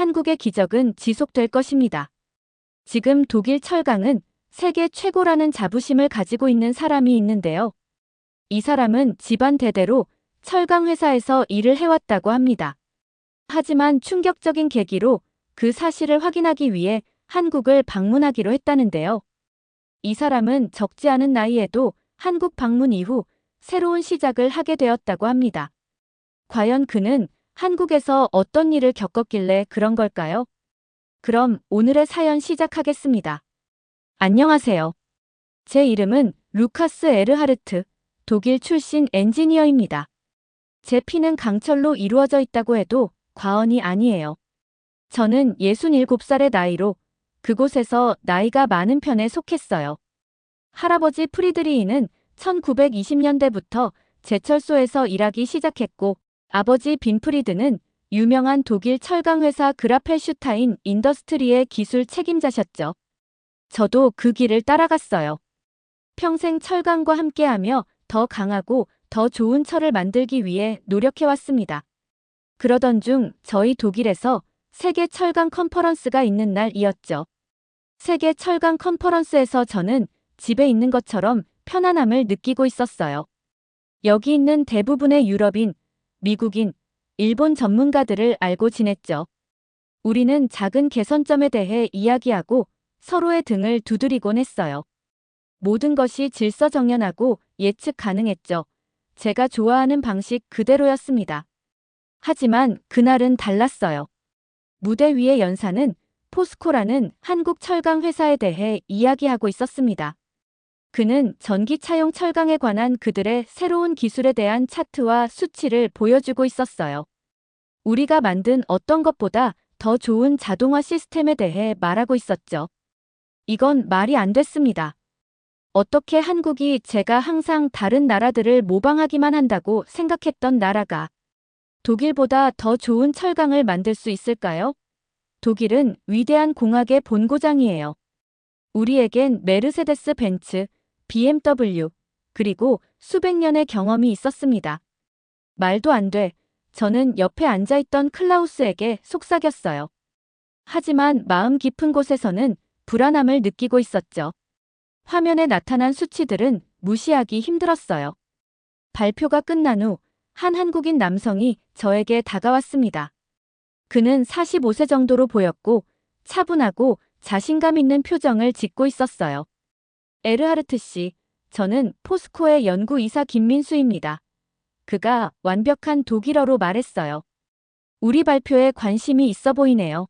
한국의 기적은 지속될 것입니다. 지금 독일 철강은 세계 최고라는 자부심을 가지고 있는 사람이 있는데요. 이 사람은 집안 대대로 철강 회사에서 일을 해왔다고 합니다. 하지만 충격적인 계기로 그 사실을 확인하기 위해 한국을 방문하기로 했다는데요. 이 사람은 적지 않은 나이에도 한국 방문 이후 새로운 시작을 하게 되었다고 합니다. 과연 그는 한국에서 어떤 일을 겪었길래 그런 걸까요? 그럼 오늘의 사연 시작하겠습니다. 안녕하세요. 제 이름은 루카스 에르하르트, 독일 출신 엔지니어입니다. 제 피는 강철로 이루어져 있다고 해도 과언이 아니에요. 저는 67살의 나이로 그곳에서 나이가 많은 편에 속했어요. 할아버지 프리드리히는 1920년대부터 제철소에서 일하기 시작했고, 아버지 빈프리드는 유명한 독일 철강회사 그라펠슈타인 인더스트리의 기술 책임자셨죠. 저도 그 길을 따라갔어요. 평생 철강과 함께하며 더 강하고 더 좋은 철을 만들기 위해 노력해왔습니다. 그러던 중 저희 독일에서 세계 철강 컨퍼런스가 있는 날이었죠. 세계 철강 컨퍼런스에서 저는 집에 있는 것처럼 편안함을 느끼고 있었어요. 여기 있는 대부분의 유럽인, 미국인, 일본 전문가들을 알고 지냈죠. 우리는 작은 개선점에 대해 이야기하고 서로의 등을 두드리곤 했어요. 모든 것이 질서정연하고 예측 가능했죠. 제가 좋아하는 방식 그대로였습니다. 하지만 그날은 달랐어요. 무대 위의 연사는 포스코라는 한국 철강 회사에 대해 이야기하고 있었습니다. 그는 전기차용 철강에 관한 그들의 새로운 기술에 대한 차트와 수치를 보여주고 있었어요. 우리가 만든 어떤 것보다 더 좋은 자동화 시스템에 대해 말하고 있었죠. 이건 말이 안 됐습니다. 어떻게 한국이 제가 항상 다른 나라들을 모방하기만 한다고 생각했던 나라가 독일보다 더 좋은 철강을 만들 수 있을까요? 독일은 위대한 공학의 본고장이에요. 우리에겐 메르세데스 벤츠, BMW, 그리고 수백 년의 경험이 있었습니다. 말도 안 돼. 저는 옆에 앉아있던 클라우스에게 속삭였어요. 하지만 마음 깊은 곳에서는 불안함을 느끼고 있었죠. 화면에 나타난 수치들은 무시하기 힘들었어요. 발표가 끝난 후 한 한국인 남성이 저에게 다가왔습니다. 그는 45세 정도로 보였고 차분하고 자신감 있는 표정을 짓고 있었어요. 에르하르트 씨, 저는 포스코의 연구이사 김민수입니다. 그가 완벽한 독일어로 말했어요. 우리 발표에 관심이 있어 보이네요.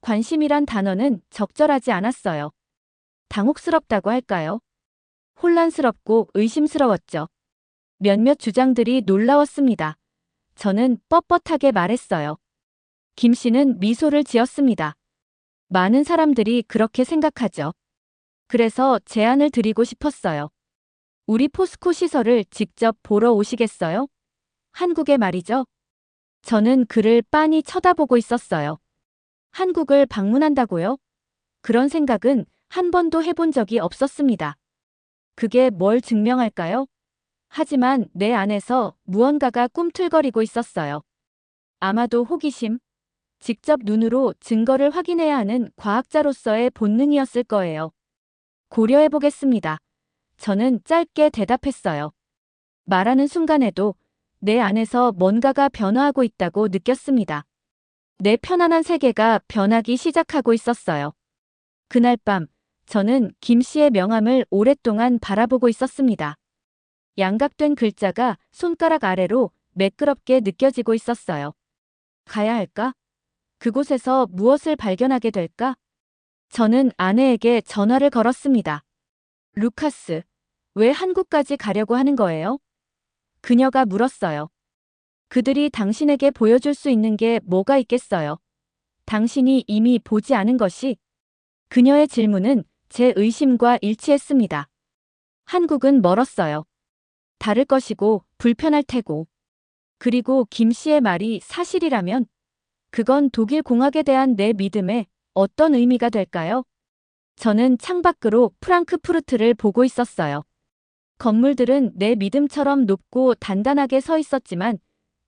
관심이란 단어는 적절하지 않았어요. 당혹스럽다고 할까요? 혼란스럽고 의심스러웠죠. 몇몇 주장들이 놀라웠습니다. 저는 뻣뻣하게 말했어요. 김 씨는 미소를 지었습니다. 많은 사람들이 그렇게 생각하죠. 그래서 제안을 드리고 싶었어요. 우리 포스코 시설을 직접 보러 오시겠어요? 한국에 말이죠. 저는 그를 빤히 쳐다보고 있었어요. 한국을 방문한다고요? 그런 생각은 한 번도 해본 적이 없었습니다. 그게 뭘 증명할까요? 하지만 내 안에서 무언가가 꿈틀거리고 있었어요. 아마도 호기심, 직접 눈으로 증거를 확인해야 하는 과학자로서의 본능이었을 거예요. 고려해보겠습니다. 저는 짧게 대답했어요. 말하는 순간에도 내 안에서 뭔가가 변화하고 있다고 느꼈습니다. 내 편안한 세계가 변하기 시작하고 있었어요. 그날 밤, 저는 김 씨의 명함을 오랫동안 바라보고 있었습니다. 양각된 글자가 손가락 아래로 매끄럽게 느껴지고 있었어요. 가야 할까? 그곳에서 무엇을 발견하게 될까? 저는 아내에게 전화를 걸었습니다. 루카스, 왜 한국까지 가려고 하는 거예요? 그녀가 물었어요. 그들이 당신에게 보여줄 수 있는 게 뭐가 있겠어요? 당신이 이미 보지 않은 것이? 그녀의 질문은 제 의심과 일치했습니다. 한국은 멀었어요. 다를 것이고 불편할 테고. 그리고 김 씨의 말이 사실이라면 그건 독일 공학에 대한 내 믿음에 어떤 의미가 될까요? 저는 창밖으로 프랑크푸르트를 보고 있었어요. 건물들은 내 믿음처럼 높고 단단하게 서 있었지만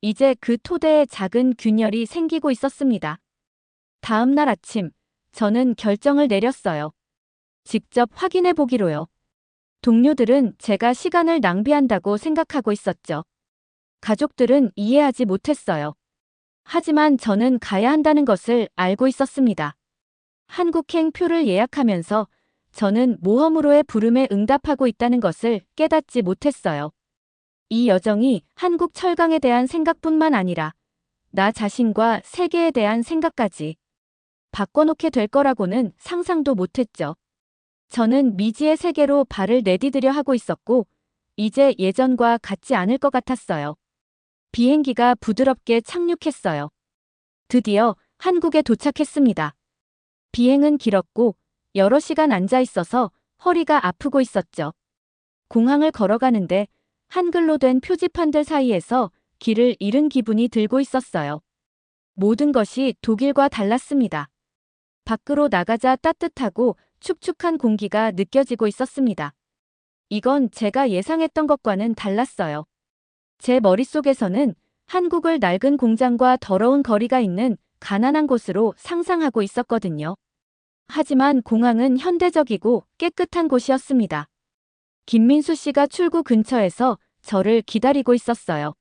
이제 그 토대에 작은 균열이 생기고 있었습니다. 다음 날 아침, 저는 결정을 내렸어요. 직접 확인해 보기로요. 동료들은 제가 시간을 낭비한다고 생각하고 있었죠. 가족들은 이해하지 못했어요. 하지만 저는 가야 한다는 것을 알고 있었습니다. 한국행 표를 예약하면서 저는 모험으로의 부름에 응답하고 있다는 것을 깨닫지 못했어요. 이 여정이 한국 철강에 대한 생각뿐만 아니라 나 자신과 세계에 대한 생각까지 바꿔놓게 될 거라고는 상상도 못했죠. 저는 미지의 세계로 발을 내디디려 하고 있었고, 이제 예전과 같지 않을 것 같았어요. 비행기가 부드럽게 착륙했어요. 드디어 한국에 도착했습니다. 비행은 길었고, 여러 시간 앉아 있어서 허리가 아프고 있었죠. 공항을 걸어가는데 한글로 된 표지판들 사이에서 길을 잃은 기분이 들고 있었어요. 모든 것이 독일과 달랐습니다. 밖으로 나가자 따뜻하고 축축한 공기가 느껴지고 있었습니다. 이건 제가 예상했던 것과는 달랐어요. 제 머릿속에서는 한국을 낡은 공장과 더러운 거리가 있는 가난한 곳으로 상상하고 있었거든요. 하지만 공항은 현대적이고 깨끗한 곳이었습니다. 김민수 씨가 출구 근처에서 저를 기다리고 있었어요.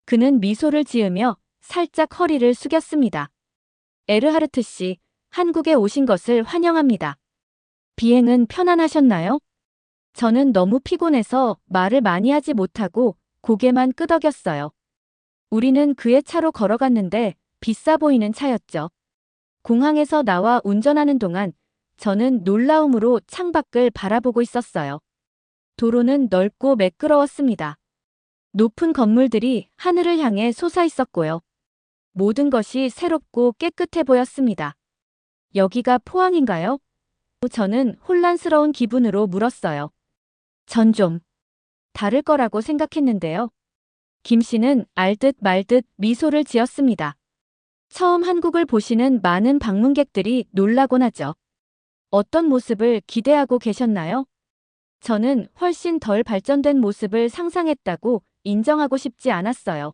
그는 미소를 지으며 살짝 허리를 숙였습니다. 에르하르트 씨, 한국에 오신 것을 환영합니다. 비행은 편안하셨나요? 저는 너무 피곤해서 말을 많이 하지 못하고 고개만 끄덕였어요. 우리는 그의 차로 걸어갔는데 비싸 보이는 차였죠. 공항에서 나와 운전하는 동안 저는 놀라움으로 창밖을 바라보고 있었어요. 도로는 넓고 매끄러웠습니다. 높은 건물들이 하늘을 향해 솟아 있었고요. 모든 것이 새롭고 깨끗해 보였습니다. 여기가 포항인가요? 저는 혼란스러운 기분으로 물었어요. 전 좀 다를 거라고 생각했는데요. 김 씨는 알듯 말듯 미소를 지었습니다. 처음 한국을 보시는 많은 방문객들이 놀라곤 하죠. 어떤 모습을 기대하고 계셨나요? 저는 훨씬 덜 발전된 모습을 상상했다고 인정하고 싶지 않았어요.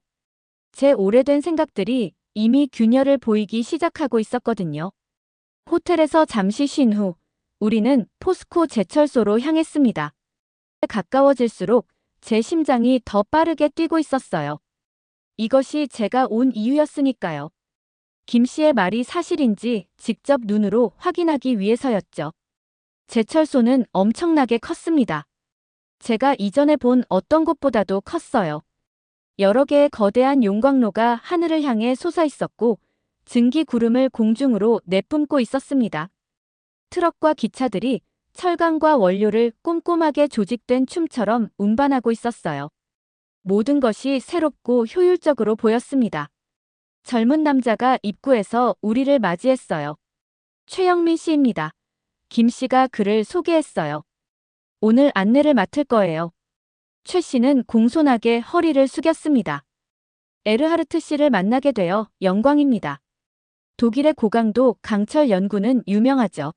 제 오래된 생각들이 이미 균열을 보이기 시작하고 있었거든요. 호텔에서 잠시 쉰 후 우리는 포스코 제철소로 향했습니다. 가까워질수록 제 심장이 더 빠르게 뛰고 있었어요. 이것이 제가 온 이유였으니까요. 김 씨의 말이 사실인지 직접 눈으로 확인하기 위해서였죠. 제철소는 엄청나게 컸습니다. 제가 이전에 본 어떤 곳보다도 컸어요. 여러 개의 거대한 용광로가 하늘을 향해 솟아 있었고 증기 구름을 공중으로 내뿜고 있었습니다. 트럭과 기차들이 철강과 원료를 꼼꼼하게 조직된 춤처럼 운반하고 있었어요. 모든 것이 새롭고 효율적으로 보였습니다. 젊은 남자가 입구에서 우리를 맞이했어요. 최영민 씨입니다. 김 씨가 그를 소개했어요. 오늘 안내를 맡을 거예요. 최 씨는 공손하게 허리를 숙였습니다. 에르하르트 씨를 만나게 되어 영광입니다. 독일의 고강도 강철 연구는 유명하죠.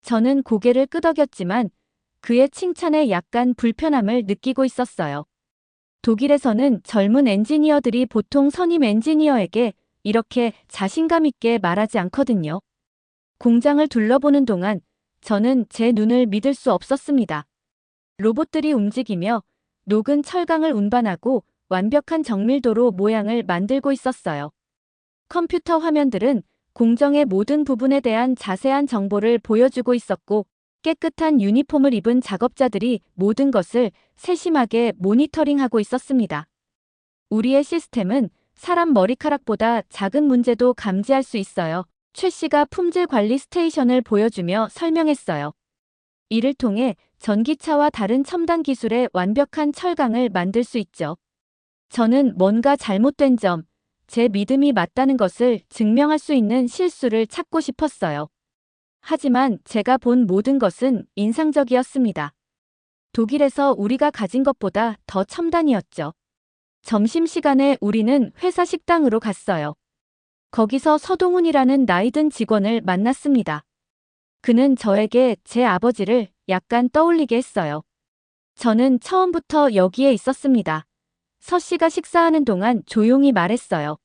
저는 고개를 끄덕였지만 그의 칭찬에 약간 불편함을 느끼고 있었어요. 독일에서는 젊은 엔지니어들이 보통 선임 엔지니어에게 이렇게 자신감 있게 말하지 않거든요. 공장을 둘러보는 동안 저는 제 눈을 믿을 수 없었습니다. 로봇들이 움직이며 녹은 철강을 운반하고 완벽한 정밀도로 모양을 만들고 있었어요. 컴퓨터 화면들은 공정의 모든 부분에 대한 자세한 정보를 보여주고 있었고 깨끗한 유니폼을 입은 작업자들이 모든 것을 세심하게 모니터링하고 있었습니다. 우리의 시스템은 사람 머리카락보다 작은 문제도 감지할 수 있어요. 최 씨가 품질 관리 스테이션을 보여주며 설명했어요. 이를 통해 전기차와 다른 첨단 기술의 완벽한 철강을 만들 수 있죠. 저는 뭔가 잘못된 점, 제 믿음이 맞다는 것을 증명할 수 있는 실수를 찾고 싶었어요. 하지만 제가 본 모든 것은 인상적이었습니다. 독일에서 우리가 가진 것보다 더 첨단이었죠. 점심시간에 우리는 회사 식당으로 갔어요. 거기서 서동훈이라는 나이든 직원을 만났습니다. 그는 저에게 제 아버지를 약간 떠올리게 했어요. 저는 처음부터 여기에 있었습니다. 서 씨가 식사하는 동안 조용히 말했어요.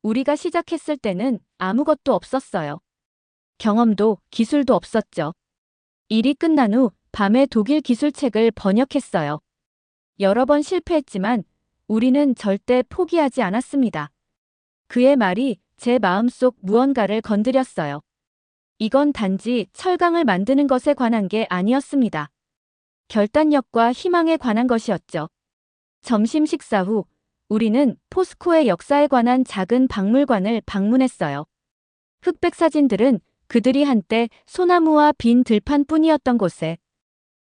우리가 시작했을 때는 아무것도 없었어요. 경험도 기술도 없었죠. 일이 끝난 후 밤에 독일 기술책을 번역했어요. 여러 번 실패했지만 우리는 절대 포기하지 않았습니다. 그의 말이 제 마음속 무언가를 건드렸어요. 이건 단지 철강을 만드는 것에 관한 게 아니었습니다. 결단력과 희망에 관한 것이었죠. 점심 식사 후 우리는 포스코의 역사에 관한 작은 박물관을 방문했어요. 흑백 사진들은 그들이 한때 소나무와 빈 들판뿐이었던 곳에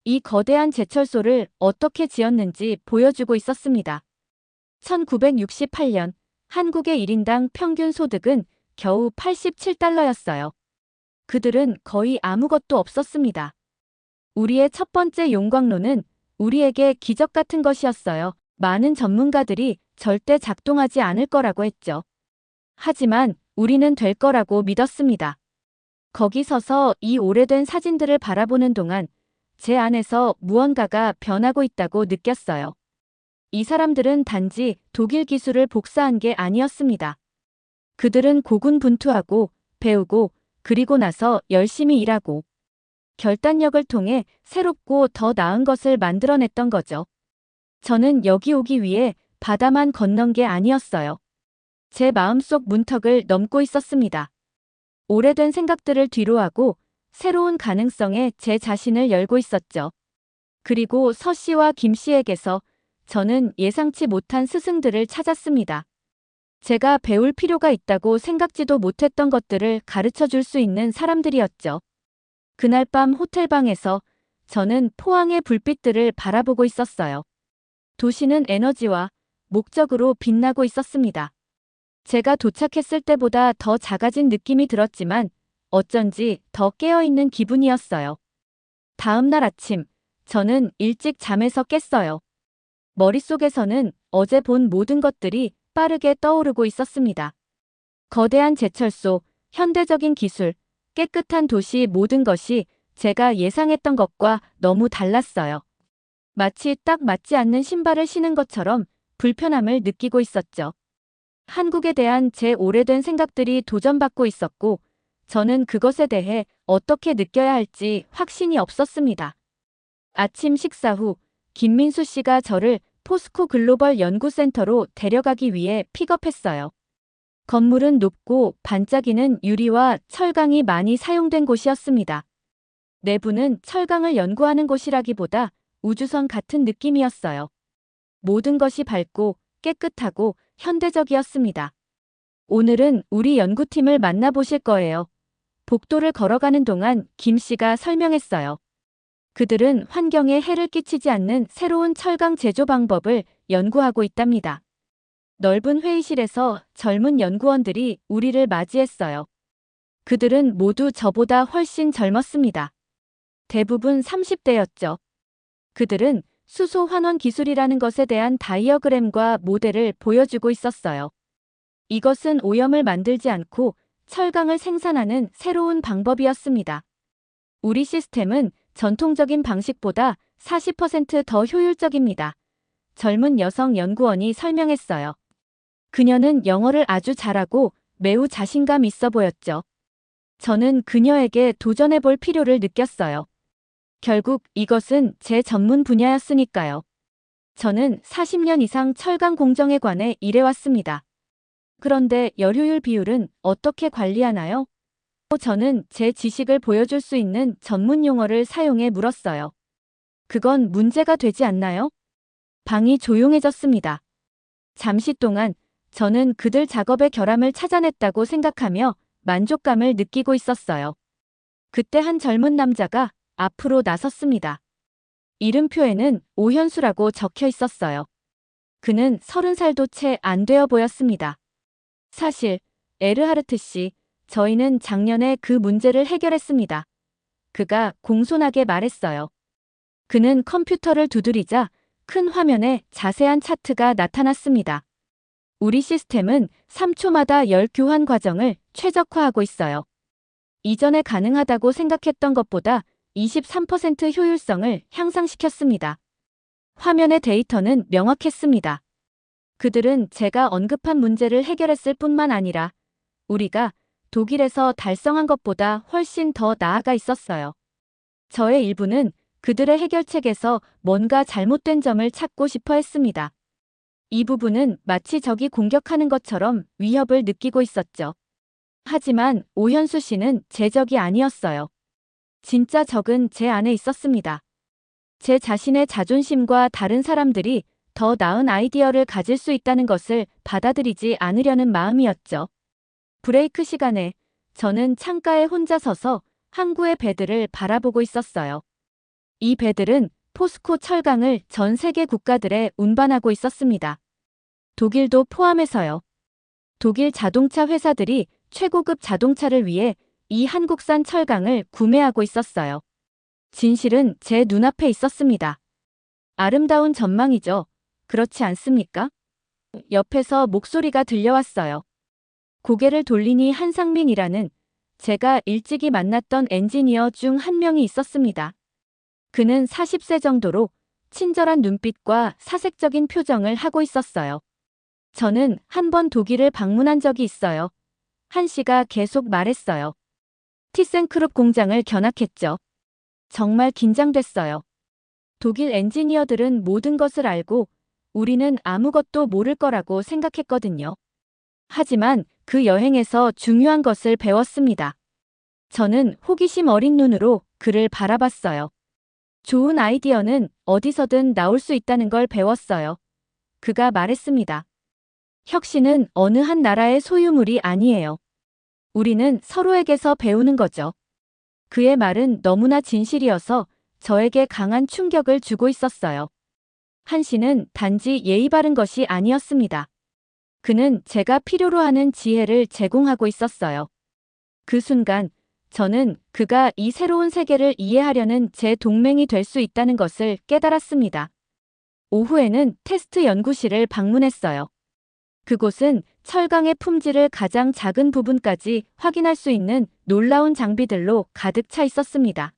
이 거대한 제철소를 어떻게 지었는지 보여주고 있었습니다. 1968년 한국의 1인당 평균 소득은 겨우 87달러였어요. 그들은 거의 아무것도 없었습니다. 우리의 첫 번째 용광로는 우리에게 기적 같은 것이었어요. 많은 전문가들이 절대 작동하지 않을 거라고 했죠. 하지만 우리는 될 거라고 믿었습니다. 거기 서서 이 오래된 사진들을 바라보는 동안 제 안에서 무언가가 변하고 있다고 느꼈어요. 이 사람들은 단지 독일 기술을 복사한 게 아니었습니다. 그들은 고군분투하고 배우고 그리고 나서 열심히 일하고 결단력을 통해 새롭고 더 나은 것을 만들어냈던 거죠. 저는 여기 오기 위해 바다만 건넌 게 아니었어요. 제 마음속 문턱을 넘고 있었습니다. 오래된 생각들을 뒤로하고 새로운 가능성에 제 자신을 열고 있었죠. 그리고 서 씨와 김 씨에게서 저는 예상치 못한 스승들을 찾았습니다. 제가 배울 필요가 있다고 생각지도 못했던 것들을 가르쳐 줄 수 있는 사람들이었죠. 그날 밤 호텔방에서 저는 포항의 불빛들을 바라보고 있었어요. 도시는 에너지와 목적으로 빛나고 있었습니다. 제가 도착했을 때보다 더 작아진 느낌이 들었지만 어쩐지 더 깨어있는 기분이었어요. 다음 날 아침, 저는 일찍 잠에서 깼어요. 머릿속에서는 어제 본 모든 것들이 빠르게 떠오르고 있었습니다. 거대한 제철소, 현대적인 기술, 깨끗한 도시 모든 것이 제가 예상했던 것과 너무 달랐어요. 마치 딱 맞지 않는 신발을 신은 것처럼 불편함을 느끼고 있었죠. 한국에 대한 제 오래된 생각들이 도전받고 있었고 저는 그것에 대해 어떻게 느껴야 할지 확신이 없었습니다. 아침 식사 후 김민수 씨가 저를 포스코 글로벌 연구센터로 데려가기 위해 픽업했어요. 건물은 높고 반짝이는 유리와 철강이 많이 사용된 곳이었습니다. 내부는 철강을 연구하는 곳이라기보다 우주선 같은 느낌이었어요. 모든 것이 밝고 깨끗하고 현대적이었습니다. 오늘은 우리 연구팀을 만나보실 거예요. 복도를 걸어가는 동안 김 씨가 설명했어요. 그들은 환경에 해를 끼치지 않는 새로운 철강 제조 방법을 연구하고 있답니다. 넓은 회의실에서 젊은 연구원들이 우리를 맞이했어요. 그들은 모두 저보다 훨씬 젊었습니다. 대부분 30대였죠. 그들은 수소 환원 기술이라는 것에 대한 다이어그램과 모델을 보여주고 있었어요. 이것은 오염을 만들지 않고 철강을 생산하는 새로운 방법이었습니다. 우리 시스템은 전통적인 방식보다 40% 더 효율적입니다. 젊은 여성 연구원이 설명했어요. 그녀는 영어를 아주 잘하고 매우 자신감 있어 보였죠. 저는 그녀에게 도전해 볼 필요를 느꼈어요. 결국 이것은 제 전문 분야였으니까요. 저는 40년 이상 철강 공정에 관해 일해왔습니다. 그런데 열효율 비율은 어떻게 관리하나요? 저는 제 지식을 보여줄 수 있는 전문 용어를 사용해 물었어요. 그건 문제가 되지 않나요? 방이 조용해졌습니다. 잠시 동안 저는 그들 작업의 결함을 찾아냈다고 생각하며 만족감을 느끼고 있었어요. 그때 한 젊은 남자가 앞으로 나섰습니다. 이름표에는 오현수라고 적혀 있었어요. 그는 30살도 채 안 되어 보였습니다. 사실, 에르하르트 씨, 저희는 작년에 그 문제를 해결했습니다. 그가 공손하게 말했어요. 그는 컴퓨터를 두드리자 큰 화면에 자세한 차트가 나타났습니다. 우리 시스템은 3초마다 열 교환 과정을 최적화하고 있어요. 이전에 가능하다고 생각했던 것보다 23% 효율성을 향상시켰습니다. 화면의 데이터는 명확했습니다. 그들은 제가 언급한 문제를 해결했을 뿐만 아니라 우리가 독일에서 달성한 것보다 훨씬 더 나아가 있었어요. 저의 일부는 그들의 해결책에서 뭔가 잘못된 점을 찾고 싶어 했습니다. 이 부분은 마치 적이 공격하는 것처럼 위협을 느끼고 있었죠. 하지만 오현수 씨는 제 적이 아니었어요. 진짜 적은 제 안에 있었습니다. 제 자신의 자존심과 다른 사람들이 더 나은 아이디어를 가질 수 있다는 것을 받아들이지 않으려는 마음이었죠. 브레이크 시간에 저는 창가에 혼자 서서 항구의 배들을 바라보고 있었어요. 이 배들은 포스코 철강을 전 세계 국가들에 운반하고 있었습니다. 독일도 포함해서요. 독일 자동차 회사들이 최고급 자동차를 위해 이 한국산 철강을 구매하고 있었어요. 진실은 제 눈앞에 있었습니다. 아름다운 전망이죠. 그렇지 않습니까? 옆에서 목소리가 들려왔어요. 고개를 돌리니 한상민이라는 제가 일찍이 만났던 엔지니어 중 한 명이 있었습니다. 그는 40세 정도로 친절한 눈빛과 사색적인 표정을 하고 있었어요. 저는 한 번 독일을 방문한 적이 있어요. 한 씨가 계속 말했어요. 티센크룹 공장을 견학했죠. 정말 긴장됐어요. 독일 엔지니어들은 모든 것을 알고 우리는 아무것도 모를 거라고 생각했거든요. 하지만 그 여행에서 중요한 것을 배웠습니다. 저는 호기심 어린 눈으로 그를 바라봤어요. 좋은 아이디어는 어디서든 나올 수 있다는 걸 배웠어요. 그가 말했습니다. 혁신은 어느 한 나라의 소유물이 아니에요. 우리는 서로에게서 배우는 거죠. 그의 말은 너무나 진실이어서 저에게 강한 충격을 주고 있었어요. 한 씨는 단지 예의 바른 것이 아니었습니다. 그는 제가 필요로 하는 지혜를 제공하고 있었어요. 그 순간 저는 그가 이 새로운 세계를 이해하려는 제 동맹이 될 수 있다는 것을 깨달았습니다. 오후에는 테스트 연구실을 방문했어요. 그곳은 철강의 품질을 가장 작은 부분까지 확인할 수 있는 놀라운 장비들로 가득 차 있었습니다.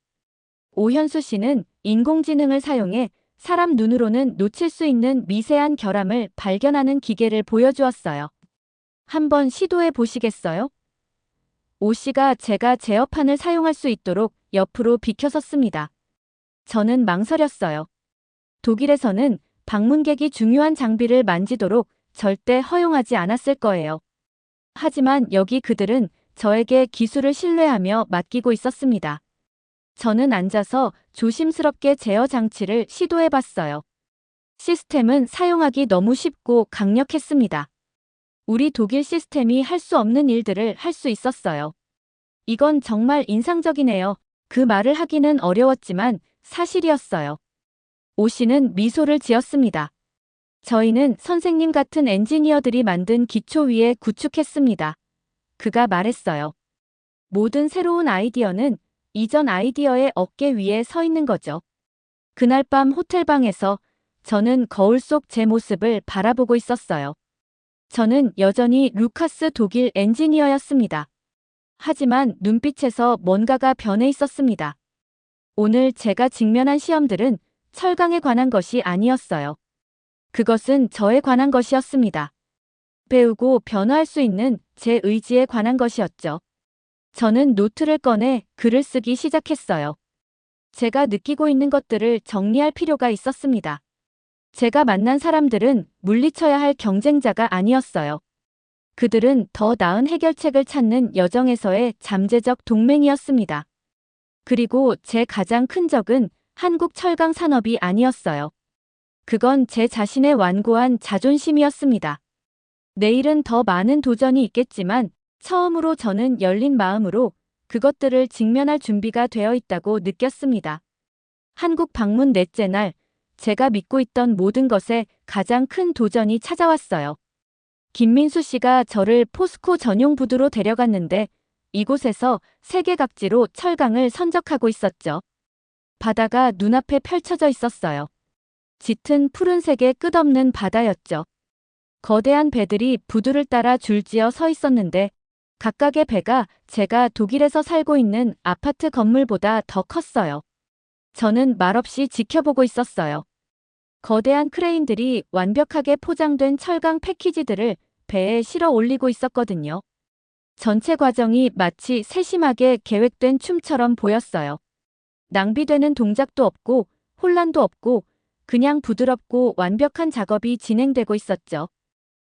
오현수 씨는 인공지능을 사용해 사람 눈으로는 놓칠 수 있는 미세한 결함을 발견하는 기계를 보여주었어요. 한번 시도해 보시겠어요? 오 씨가 제가 제어판을 사용할 수 있도록 옆으로 비켜섰습니다. 저는 망설였어요. 독일에서는 방문객이 중요한 장비를 만지도록 절대 허용하지 않았을 거예요. 하지만 여기 그들은 저에게 기술을 신뢰하며 맡기고 있었습니다. 저는 앉아서 조심스럽게 제어 장치를 시도해 봤어요. 시스템은 사용하기 너무 쉽고 강력했습니다. 우리 독일 시스템이 할 수 없는 일들을 할 수 있었어요. 이건 정말 인상적이네요. 그 말을 하기는 어려웠지만 사실이었어요. 오 씨는 미소를 지었습니다. 저희는 선생님 같은 엔지니어들이 만든 기초 위에 구축했습니다. 그가 말했어요. 모든 새로운 아이디어는 이전 아이디어의 어깨 위에 서 있는 거죠. 그날 밤 호텔방에서 저는 거울 속 제 모습을 바라보고 있었어요. 저는 여전히 루카스 독일 엔지니어였습니다. 하지만 눈빛에서 뭔가가 변해 있었습니다. 오늘 제가 직면한 시험들은 철강에 관한 것이 아니었어요. 그것은 저에 관한 것이었습니다. 배우고 변화할 수 있는 제 의지에 관한 것이었죠. 저는 노트를 꺼내 글을 쓰기 시작했어요. 제가 느끼고 있는 것들을 정리할 필요가 있었습니다. 제가 만난 사람들은 물리쳐야 할 경쟁자가 아니었어요. 그들은 더 나은 해결책을 찾는 여정에서의 잠재적 동맹이었습니다. 그리고 제 가장 큰 적은 한국 철강 산업이 아니었어요. 그건 제 자신의 완고한 자존심이었습니다. 내일은 더 많은 도전이 있겠지만 처음으로 저는 열린 마음으로 그것들을 직면할 준비가 되어 있다고 느꼈습니다. 한국 방문 넷째 날, 제가 믿고 있던 모든 것에 가장 큰 도전이 찾아왔어요. 김민수 씨가 저를 포스코 전용 부두로 데려갔는데 이곳에서 세계 각지로 철강을 선적하고 있었죠. 바다가 눈앞에 펼쳐져 있었어요. 짙은 푸른색의 끝없는 바다였죠. 거대한 배들이 부두를 따라 줄지어 서 있었는데 각각의 배가 제가 독일에서 살고 있는 아파트 건물보다 더 컸어요. 저는 말없이 지켜보고 있었어요. 거대한 크레인들이 완벽하게 포장된 철강 패키지들을 배에 실어 올리고 있었거든요. 전체 과정이 마치 세심하게 계획된 춤처럼 보였어요. 낭비되는 동작도 없고 혼란도 없고 그냥 부드럽고 완벽한 작업이 진행되고 있었죠.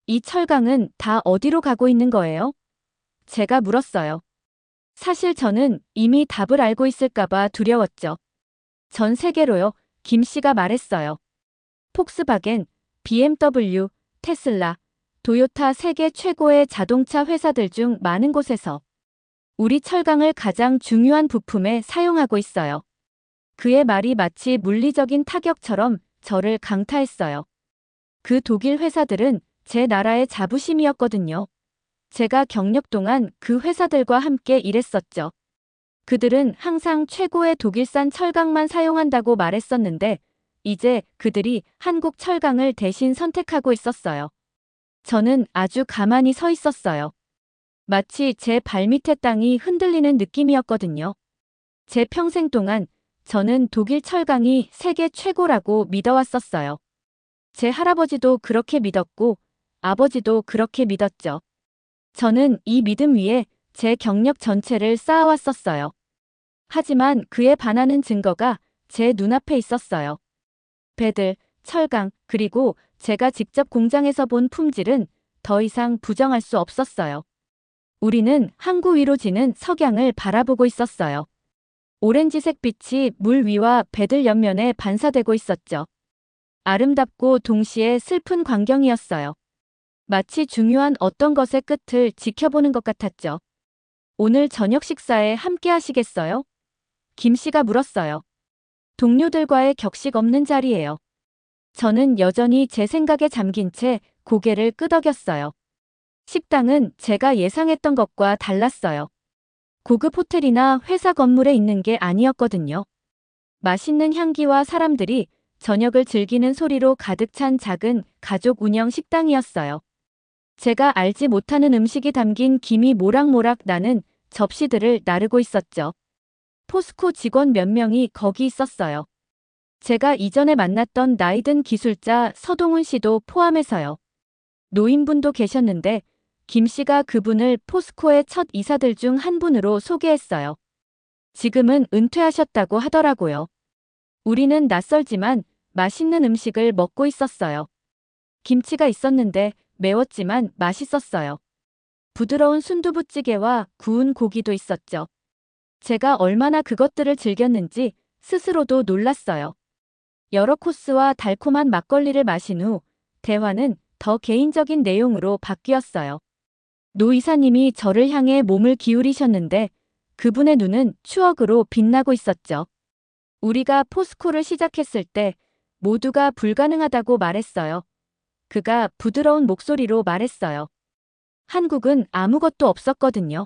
이 철강은 다 어디로 가고 있는 거예요? 제가 물었어요. 사실 저는 이미 답을 알고 있을까봐 두려웠죠. 전 세계로요, 김 씨가 말했어요. 폭스바겐, BMW, 테슬라, 도요타 세계 최고의 자동차 회사들 중 많은 곳에서 우리 철강을 가장 중요한 부품에 사용하고 있어요. 그의 말이 마치 물리적인 타격처럼 저를 강타했어요. 그 독일 회사들은 제 나라의 자부심이었거든요. 제가 경력 동안 그 회사들과 함께 일했었죠. 그들은 항상 최고의 독일산 철강만 사용한다고 말했었는데 이제 그들이 한국 철강을 대신 선택하고 있었어요. 저는 아주 가만히 서 있었어요. 마치 제 발밑의 땅이 흔들리는 느낌이었거든요. 제 평생 동안 저는 독일 철강이 세계 최고라고 믿어왔었어요. 제 할아버지도 그렇게 믿었고 아버지도 그렇게 믿었죠. 저는 이 믿음 위에 제 경력 전체를 쌓아왔었어요. 하지만 그에 반하는 증거가 제 눈앞에 있었어요. 배들, 철강, 그리고 제가 직접 공장에서 본 품질은 더 이상 부정할 수 없었어요. 우리는 항구 위로 지는 석양을 바라보고 있었어요. 오렌지색 빛이 물 위와 배들 옆면에 반사되고 있었죠. 아름답고 동시에 슬픈 광경이었어요. 마치 중요한 어떤 것의 끝을 지켜보는 것 같았죠. 오늘 저녁 식사에 함께 하시겠어요? 김 씨가 물었어요. 동료들과의 격식 없는 자리예요. 저는 여전히 제 생각에 잠긴 채 고개를 끄덕였어요. 식당은 제가 예상했던 것과 달랐어요. 고급 호텔이나 회사 건물에 있는 게 아니었거든요. 맛있는 향기와 사람들이 저녁을 즐기는 소리로 가득 찬 작은 가족 운영 식당이었어요. 제가 알지 못하는 음식이 담긴 김이 모락모락 나는 접시들을 나르고 있었죠. 포스코 직원 몇 명이 거기 있었어요. 제가 이전에 만났던 나이든 기술자 서동훈 씨도 포함해서요. 노인분도 계셨는데 김 씨가 그분을 포스코의 첫 이사들 중 한 분으로 소개했어요. 지금은 은퇴하셨다고 하더라고요. 우리는 낯설지만 맛있는 음식을 먹고 있었어요. 김치가 있었는데 매웠지만 맛있었어요. 부드러운 순두부찌개와 구운 고기도 있었죠. 제가 얼마나 그것들을 즐겼는지 스스로도 놀랐어요. 여러 코스와 달콤한 막걸리를 마신 후 대화는 더 개인적인 내용으로 바뀌었어요. 노 이사님이 저를 향해 몸을 기울이셨는데 그분의 눈은 추억으로 빛나고 있었죠. 우리가 포스코를 시작했을 때 모두가 불가능하다고 말했어요. 그가 부드러운 목소리로 말했어요. 한국은 아무것도 없었거든요.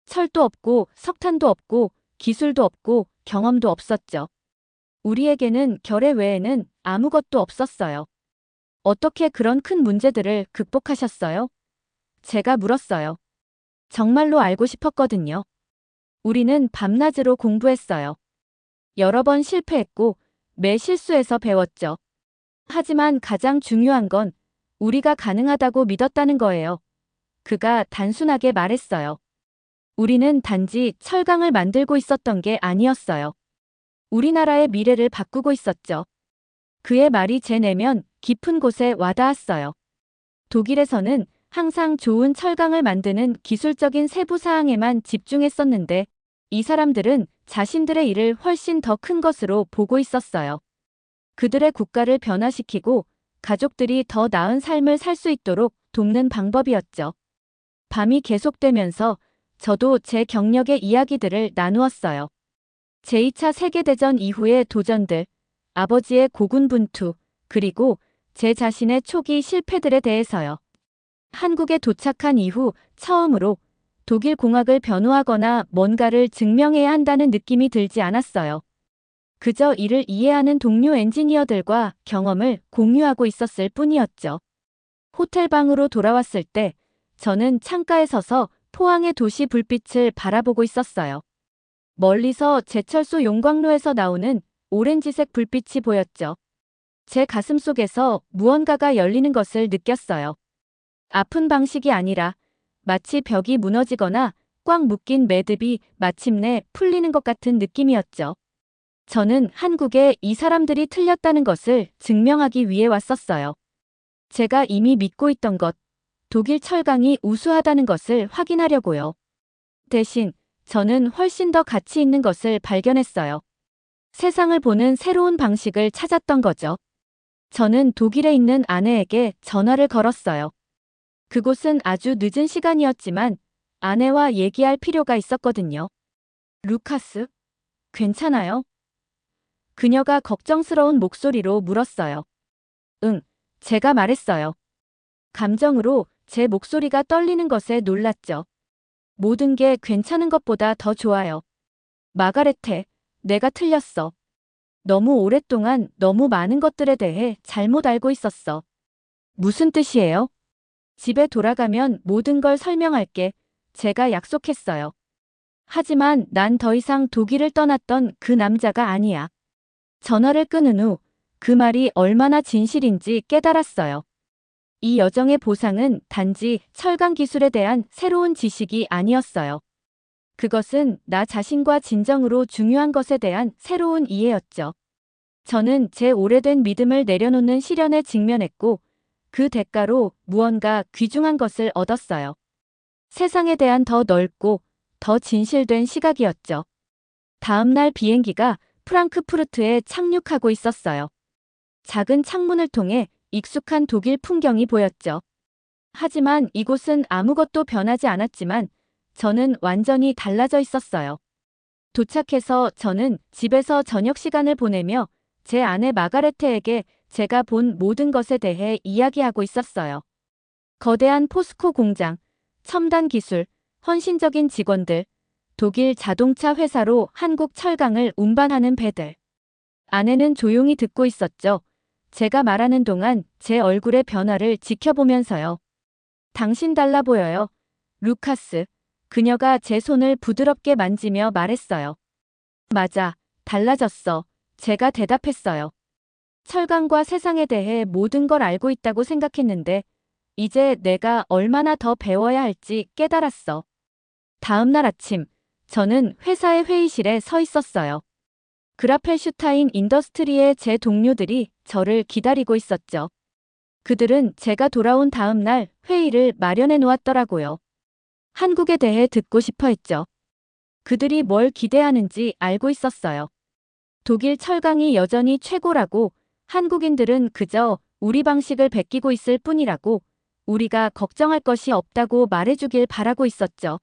철도 없고 석탄도 없고 기술도 없고 경험도 없었죠. 우리에게는 결의 외에는 아무것도 없었어요. 어떻게 그런 큰 문제들을 극복하셨어요? 제가 물었어요. 정말로 알고 싶었거든요. 우리는 밤낮으로 공부했어요. 여러 번 실패했고 매 실수에서 배웠죠. 하지만 가장 중요한 건 우리가 가능하다고 믿었다는 거예요. 그가 단순하게 말했어요. 우리는 단지 철강을 만들고 있었던 게 아니었어요. 우리나라의 미래를 바꾸고 있었죠. 그의 말이 제 내면 깊은 곳에 와닿았어요. 독일에서는 항상 좋은 철강을 만드는 기술적인 세부 사항에만 집중했었는데 이 사람들은 자신들의 일을 훨씬 더 큰 것으로 보고 있었어요. 그들의 국가를 변화시키고 가족들이 더 나은 삶을 살 수 있도록 돕는 방법이었죠. 밤이 계속되면서 저도 제 경력의 이야기들을 나누었어요. 제2차 세계대전 이후의 도전들, 아버지의 고군분투, 그리고 제 자신의 초기 실패들에 대해서요. 한국에 도착한 이후 처음으로 독일 공학을 변호하거나 뭔가를 증명해야 한다는 느낌이 들지 않았어요. 그저 이를 이해하는 동료 엔지니어들과 경험을 공유하고 있었을 뿐이었죠. 호텔방으로 돌아왔을 때 저는 창가에 서서 포항의 도시 불빛을 바라보고 있었어요. 멀리서 제철소 용광로에서 나오는 오렌지색 불빛이 보였죠. 제 가슴 속에서 무언가가 열리는 것을 느꼈어요. 아픈 방식이 아니라 마치 벽이 무너지거나 꽉 묶인 매듭이 마침내 풀리는 것 같은 느낌이었죠. 저는 한국에 이 사람들이 틀렸다는 것을 증명하기 위해 왔었어요. 제가 이미 믿고 있던 것, 독일 철강이 우수하다는 것을 확인하려고요. 대신 저는 훨씬 더 가치 있는 것을 발견했어요. 세상을 보는 새로운 방식을 찾았던 거죠. 저는 독일에 있는 아내에게 전화를 걸었어요. 그곳은 아주 늦은 시간이었지만 아내와 얘기할 필요가 있었거든요. 루카스, 괜찮아요? 그녀가 걱정스러운 목소리로 물었어요. 응, 제가 말했어요. 감정으로 제 목소리가 떨리는 것에 놀랐죠. 모든 게 괜찮은 것보다 더 좋아요. 마가레테, 내가 틀렸어. 너무 오랫동안 너무 많은 것들에 대해 잘못 알고 있었어. 무슨 뜻이에요? 집에 돌아가면 모든 걸 설명할게. 제가 약속했어요. 하지만 난 더 이상 독일을 떠났던 그 남자가 아니야. 전화를 끊은 후 그 말이 얼마나 진실인지 깨달았어요. 이 여정의 보상은 단지 철강 기술에 대한 새로운 지식이 아니었어요. 그것은 나 자신과 진정으로 중요한 것에 대한 새로운 이해였죠. 저는 제 오래된 믿음을 내려놓는 시련에 직면했고 그 대가로 무언가 귀중한 것을 얻었어요. 세상에 대한 더 넓고 더 진실된 시각이었죠. 다음 날 비행기가 프랑크푸르트에 착륙하고 있었어요. 작은 창문을 통해 익숙한 독일 풍경이 보였죠. 하지만 이곳은 아무것도 변하지 않았지만 저는 완전히 달라져 있었어요. 도착해서 저는 집에서 저녁 시간을 보내며 제 아내 마가레테에게 제가 본 모든 것에 대해 이야기하고 있었어요. 거대한 포스코 공장, 첨단 기술, 헌신적인 직원들, 독일 자동차 회사로 한국 철강을 운반하는 배들. 아내는 조용히 듣고 있었죠. 제가 말하는 동안 제 얼굴의 변화를 지켜보면서요. 당신 달라 보여요. 루카스. 그녀가 제 손을 부드럽게 만지며 말했어요. 맞아, 달라졌어. 제가 대답했어요. 철강과 세상에 대해 모든 걸 알고 있다고 생각했는데 이제 내가 얼마나 더 배워야 할지 깨달았어. 다음 날 아침, 저는 회사의 회의실에 서 있었어요. 그라펠슈타인 인더스트리의 제 동료들이 저를 기다리고 있었죠. 그들은 제가 돌아온 다음 날 회의를 마련해 놓았더라고요. 한국에 대해 듣고 싶어 했죠. 그들이 뭘 기대하는지 알고 있었어요. 독일 철강이 여전히 최고라고, 한국인들은 그저 우리 방식을 베끼고 있을 뿐이라고, 우리가 걱정할 것이 없다고 말해주길 바라고 있었죠.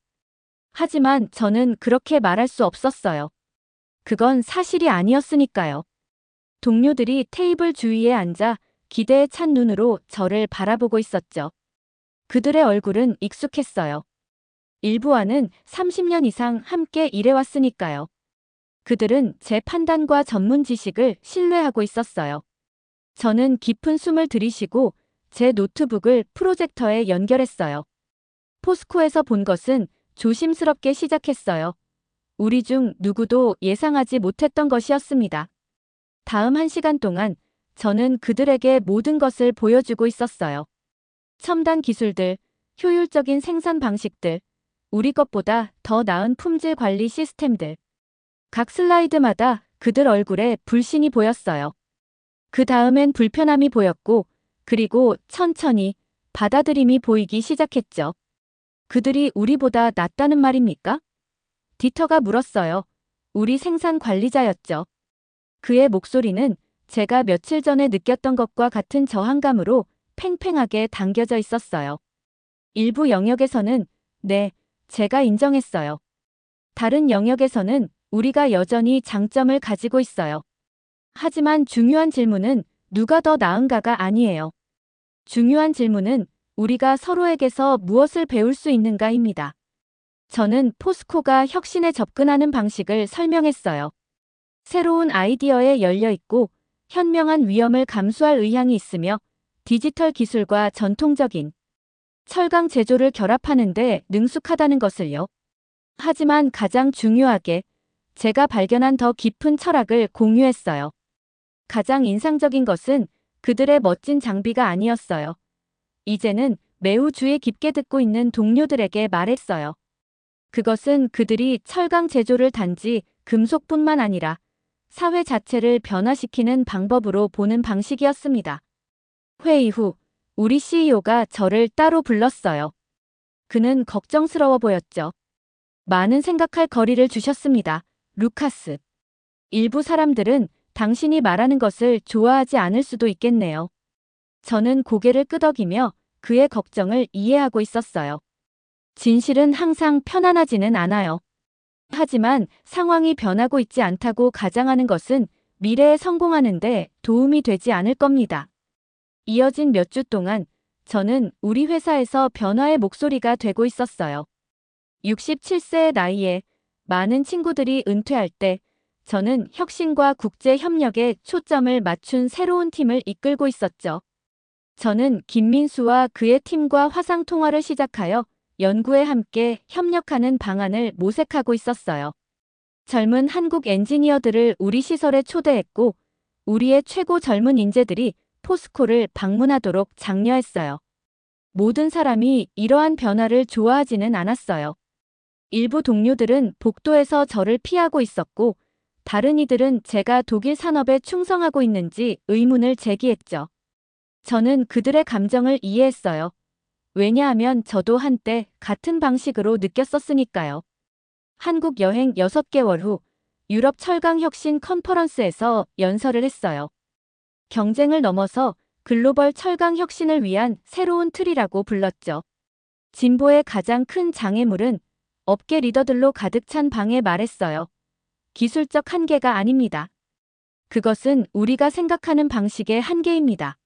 하지만 저는 그렇게 말할 수 없었어요. 그건 사실이 아니었으니까요. 동료들이 테이블 주위에 앉아 기대에 찬 눈으로 저를 바라보고 있었죠. 그들의 얼굴은 익숙했어요. 일부와는 30년 이상 함께 일해왔으니까요. 그들은 제 판단과 전문 지식을 신뢰하고 있었어요. 저는 깊은 숨을 들이쉬고 제 노트북을 프로젝터에 연결했어요. 포스코에서 본 것은 조심스럽게 시작했어요. 우리 중 누구도 예상하지 못했던 것이었습니다. 다음 1시간 동안 저는 그들에게 모든 것을 보여주고 있었어요. 첨단 기술들, 효율적인 생산 방식들, 우리 것보다 더 나은 품질 관리 시스템들. 각 슬라이드마다 그들 얼굴에 불신이 보였어요. 그 다음엔 불편함이 보였고, 그리고 천천히 받아들임이 보이기 시작했죠. 그들이 우리보다 낫다는 말입니까? 디터가 물었어요. 우리 생산 관리자였죠. 그의 목소리는 제가 며칠 전에 느꼈던 것과 같은 저항감으로 팽팽하게 당겨져 있었어요. 일부 영역에서는 네, 제가 인정했어요. 다른 영역에서는 우리가 여전히 장점을 가지고 있어요. 하지만 중요한 질문은 누가 더 나은가가 아니에요. 중요한 질문은 우리가 서로에게서 무엇을 배울 수 있는가입니다. 저는 포스코가 혁신에 접근하는 방식을 설명했어요. 새로운 아이디어에 열려있고 현명한 위험을 감수할 의향이 있으며 디지털 기술과 전통적인 철강 제조를 결합하는데 능숙하다는 것을요. 하지만 가장 중요하게 제가 발견한 더 깊은 철학을 공유했어요. 가장 인상적인 것은 그들의 멋진 장비가 아니었어요. 이제는 매우 주의 깊게 듣고 있는 동료들에게 말했어요. 그것은 그들이 철강 제조를 단지 금속뿐만 아니라 사회 자체를 변화시키는 방법으로 보는 방식이었습니다. 회의 후 우리 CEO가 저를 따로 불렀어요. 그는 걱정스러워 보였죠. 많은 생각할 거리를 주셨습니다. 루카스. 일부 사람들은 당신이 말하는 것을 좋아하지 않을 수도 있겠네요. 저는 고개를 끄덕이며 그의 걱정을 이해하고 있었어요. 진실은 항상 편안하지는 않아요. 하지만 상황이 변하고 있지 않다고 가정하는 것은 미래에 성공하는데 도움이 되지 않을 겁니다. 이어진 몇 주 동안 저는 우리 회사에서 변화의 목소리가 되고 있었어요. 67세의 나이에 많은 친구들이 은퇴할 때 저는 혁신과 국제 협력에 초점을 맞춘 새로운 팀을 이끌고 있었죠. 저는 김민수와 그의 팀과 화상 통화를 시작하여 연구에 함께 협력하는 방안을 모색하고 있었어요. 젊은 한국 엔지니어들을 우리 시설에 초대했고 우리의 최고 젊은 인재들이 포스코를 방문하도록 장려했어요. 모든 사람이 이러한 변화를 좋아하지는 않았어요. 일부 동료들은 복도에서 저를 피하고 있었고 다른 이들은 제가 독일 산업에 충성하고 있는지 의문을 제기했죠. 저는 그들의 감정을 이해했어요. 왜냐하면 저도 한때 같은 방식으로 느꼈었으니까요. 한국 여행 6개월 후 유럽 철강 혁신 컨퍼런스에서 연설을 했어요. 경쟁을 넘어서 글로벌 철강 혁신을 위한 새로운 틀이라고 불렀죠. 진보의 가장 큰 장애물은 업계 리더들로 가득 찬 방에 말했어요. 기술적 한계가 아닙니다. 그것은 우리가 생각하는 방식의 한계입니다.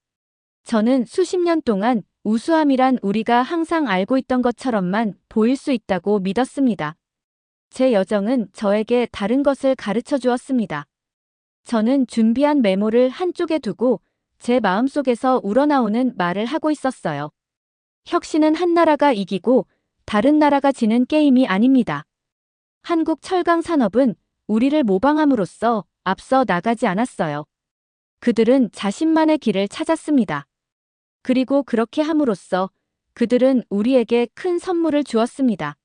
저는 수십 년 동안 우수함이란 우리가 항상 알고 있던 것처럼만 보일 수 있다고 믿었습니다. 제 여정은 저에게 다른 것을 가르쳐 주었습니다. 저는 준비한 메모를 한쪽에 두고 제 마음속에서 우러나오는 말을 하고 있었어요. 혁신은 한 나라가 이기고 다른 나라가 지는 게임이 아닙니다. 한국 철강 산업은 우리를 모방함으로써 앞서 나가지 않았어요. 그들은 자신만의 길을 찾았습니다. 그리고 그렇게 함으로써 그들은 우리에게 큰 선물을 주었습니다.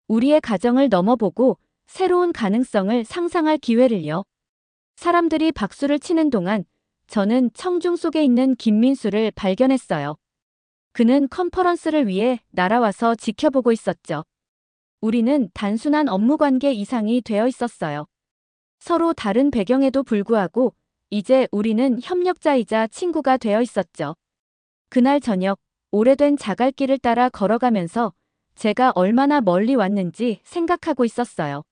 우리의 가정을 넘어보고 새로운 가능성을 상상할 기회를요. 사람들이 박수를 치는 동안 저는 청중 속에 있는 김민수를 발견했어요. 그는 컨퍼런스를 위해 날아와서 지켜보고 있었죠. 우리는 단순한 업무 관계 이상이 되어 있었어요. 서로 다른 배경에도 불구하고 이제 우리는 협력자이자 친구가 되어 있었죠. 그날 저녁 오래된 자갈길을 따라 걸어가면서 제가 얼마나 멀리 왔는지 생각하고 있었어요.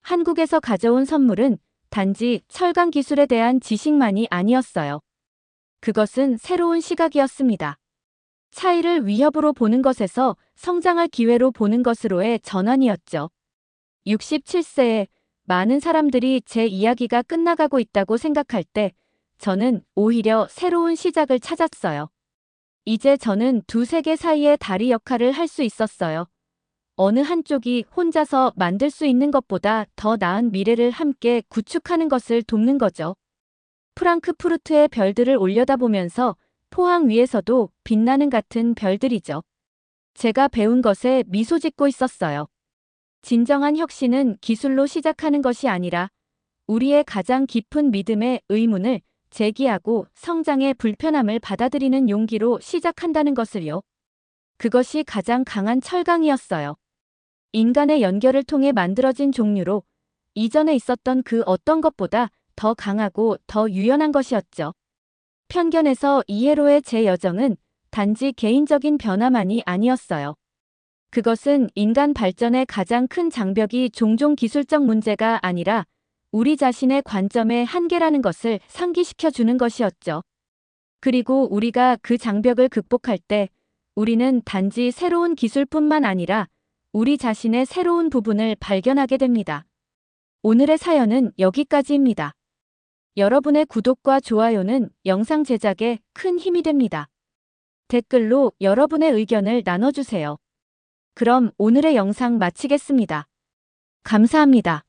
한국에서 가져온 선물은 단지 철강 기술에 대한 지식만이 아니었어요. 그것은 새로운 시각이었습니다. 차이를 위협으로 보는 것에서 성장할 기회로 보는 것으로의 전환이었죠. 67세에 많은 사람들이 제 이야기가 끝나가고 있다고 생각할 때 저는 오히려 새로운 시작을 찾았어요. 이제 저는 두 세계 사이의 다리 역할을 할 수 있었어요. 어느 한쪽이 혼자서 만들 수 있는 것보다 더 나은 미래를 함께 구축하는 것을 돕는 거죠. 프랑크푸르트의 별들을 올려다보면서 포항 위에서도 빛나는 같은 별들이죠. 제가 배운 것에 미소 짓고 있었어요. 진정한 혁신은 기술로 시작하는 것이 아니라 우리의 가장 깊은 믿음의 의문을 제기하고 성장의 불편함을 받아들이는 용기로 시작한다는 것을요. 그것이 가장 강한 철강이었어요. 인간의 연결을 통해 만들어진 종류로 이전에 있었던 그 어떤 것보다 더 강하고 더 유연한 것이었죠. 편견에서 이해로의 제 여정은 단지 개인적인 변화만이 아니었어요. 그것은 인간 발전의 가장 큰 장벽이 종종 기술적 문제가 아니라 우리 자신의 관점의 한계라는 것을 상기시켜 주는 것이었죠. 그리고 우리가 그 장벽을 극복할 때 우리는 단지 새로운 기술뿐만 아니라 우리 자신의 새로운 부분을 발견하게 됩니다. 오늘의 사연은 여기까지입니다. 여러분의 구독과 좋아요는 영상 제작에 큰 힘이 됩니다. 댓글로 여러분의 의견을 나눠주세요. 그럼 오늘의 영상 마치겠습니다. 감사합니다.